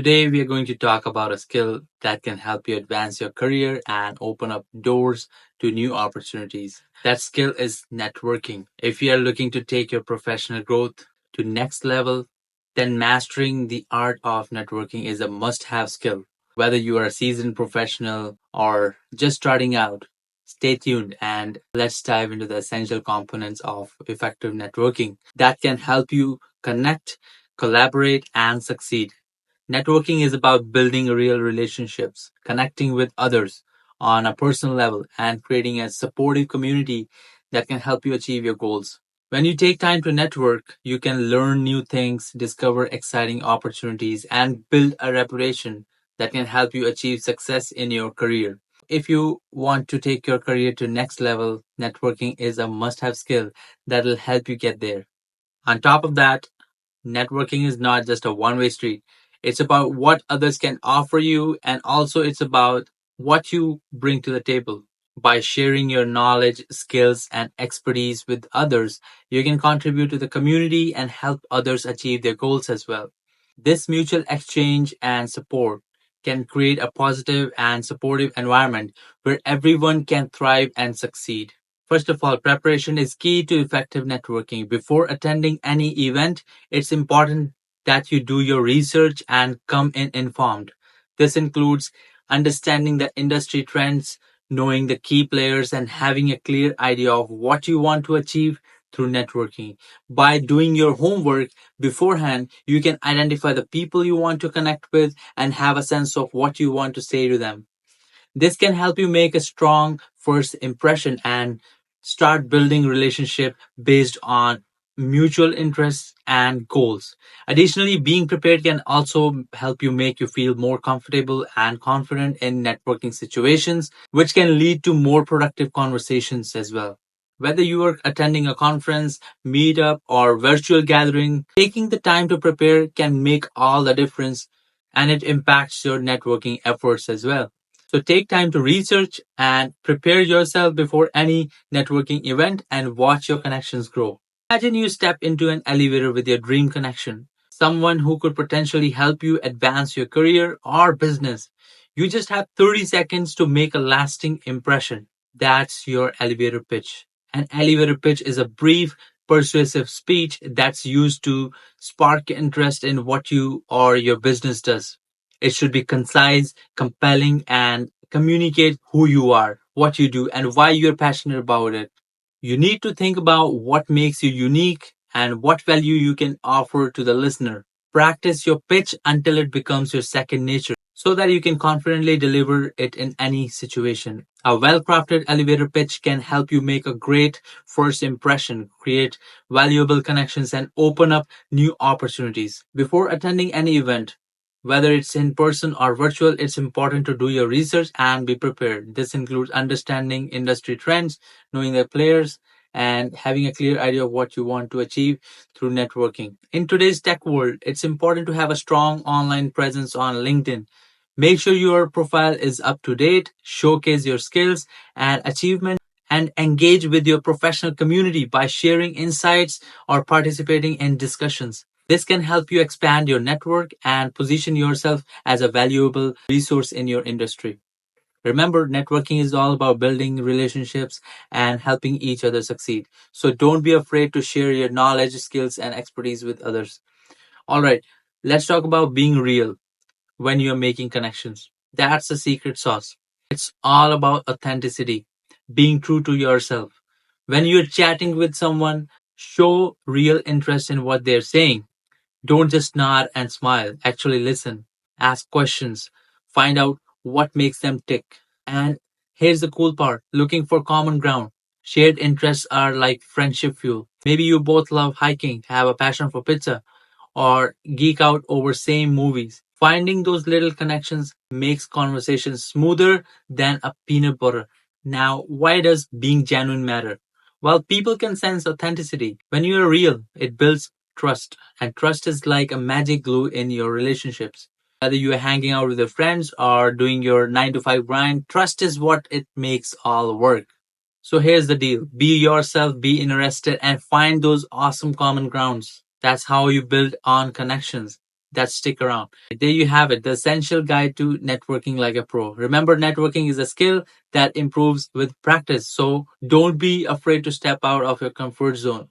Today, we are going to talk about a skill that can help you advance your career and open up doors to new opportunities. That skill is networking. If you are looking to take your professional growth to next level, then mastering the art of networking is a must-have skill. Whether you are a seasoned professional or just starting out, stay tuned and let's dive into the essential components of effective networking that can help you connect, collaborate, and succeed. Networking is about building real relationships, connecting with others on a personal level, and creating a supportive community that can help you achieve your goals. When you take time to network, you can learn new things, discover exciting opportunities, and build a reputation that can help you achieve success in your career. If you want to take your career to next level, networking is a must-have skill that will help you get there. On top of that, networking is not just a one way street. It's about what others can offer you, and also it's about what you bring to the table. By sharing your knowledge, skills, and expertise with others, you can contribute to the community and help others achieve their goals as well. This mutual exchange and support can create a positive and supportive environment where everyone can thrive and succeed. First of all, preparation is key to effective networking. Before attending any event, it's important that you do your research and come in informed. This includes understanding the industry trends, knowing the key players, and having a clear idea of what you want to achieve through networking. By doing your homework beforehand, you can identify the people you want to connect with and have a sense of what you want to say to them. This can help you make a strong first impression and start building relationship based on mutual interests and goals. Additionally, being prepared can also help you make you feel more comfortable and confident in networking situations, which can lead to more productive conversations as well. Whether you are attending a conference, meetup, or virtual gathering, taking the time to prepare can make all the difference and it impacts your networking efforts as well. So take time to research and prepare yourself before any networking event and watch your connections grow. Imagine you step into an elevator with your dream connection, someone who could potentially help you advance your career or business. You just have 30 seconds to make a lasting impression. That's your elevator pitch. An elevator pitch is a brief, persuasive speech that's used to spark interest in what you or your business does. It should be concise, compelling, and communicate who you are, what you do, and why you're passionate about it. You need to think about what makes you unique and what value you can offer to the listener. Practice your pitch until it becomes your second nature so that you can confidently deliver it in any situation. A well crafted elevator pitch can help you make a great first impression, create valuable connections, and open up new opportunities. Before attending any event, whether it's in person or virtual, it's important to do your research and be prepared. This includes understanding industry trends, knowing the players, and having a clear idea of what you want to achieve through networking. In today's tech world, it's important to have a strong online presence on LinkedIn. Make sure your profile is up to date, showcase your skills and achievements, and engage with your professional community by sharing insights or participating in discussions. This can help you expand your network and position yourself as a valuable resource in your industry. Remember, networking is all about building relationships and helping each other succeed. So don't be afraid to share your knowledge, skills, and expertise with others. All right, let's talk about being real when you're making connections. That's the secret sauce. It's all about authenticity, being true to yourself. When you're chatting with someone, show real interest in what they're saying. Don't just nod and smile. Actually listen, ask questions, find out what makes them tick. And here's the cool part, looking for common ground. Shared interests are like friendship fuel. Maybe you both love hiking, have a passion for pizza, or geek out over same movies. Finding those little connections makes conversations smoother than a peanut butter. Now, why does being genuine matter? Well, people can sense authenticity. When you are real, it builds trust. And trust is like a magic glue in your relationships. Whether you are hanging out with your friends or doing your 9 to 5 grind, trust is what it makes all work. So here's the deal. Be yourself, be interested, and find those awesome common grounds. That's how you build on connections. that stick around. There you have it, the essential guide to networking like a pro. Remember, networking is a skill that improves with practice. So don't be afraid to step out of your comfort zone.